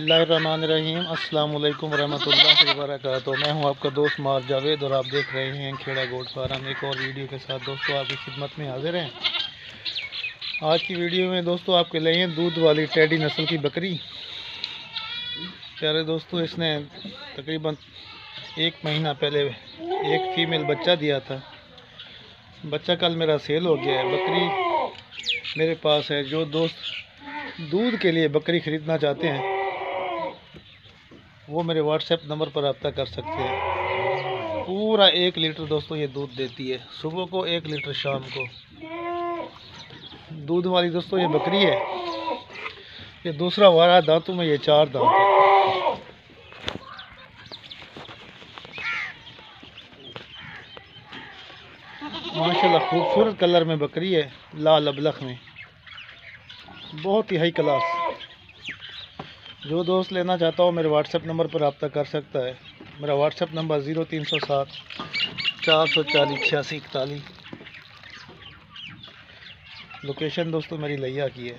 बिस्मिल्लाहिर्रहमानिर्रहीम अस्सलाम वालेकुम रहमतुल्लाहि व बरकातुहू। मैं हूं आपका दोस्त मार जावेद और आप देख रहे हैं खेड़ा गोट फार्म। एक और वीडियो के साथ दोस्तों आपकी खिदमत में हाजिर हैं। आज की वीडियो में दोस्तों आपके लिए हैं दूध वाली टेडी नस्ल की बकरी। प्यारे दोस्तों, इसने तकरीबन 1 महीना पहले एक फ़ीमेल बच्चा दिया था। बच्चा कल मेरा सेल हो गया है। बकरी मेरे पास है। जो दोस्त दूध के लिए बकरी ख़रीदना चाहते हैं वो मेरे व्हाट्सएप नंबर पर रब्ता कर सकते हैं। पूरा 1 लीटर दोस्तों ये दूध देती है। सुबह को 1 लीटर, शाम को। दूध वाली दोस्तों ये बकरी है। ये दूसरा वारा दांतों में ये 4 दांत है। माशाल्लाह खूबसूरत कलर में बकरी है, लाल अबलख में, बहुत ही हाई क्लास। जो दोस्त लेना चाहता हो मेरे व्हाट्सएप नंबर पर रब्ता कर सकता है। मेरा व्हाट्सएप नंबर 0307 440 8641। लोकेशन दोस्तों मेरी लिया की है।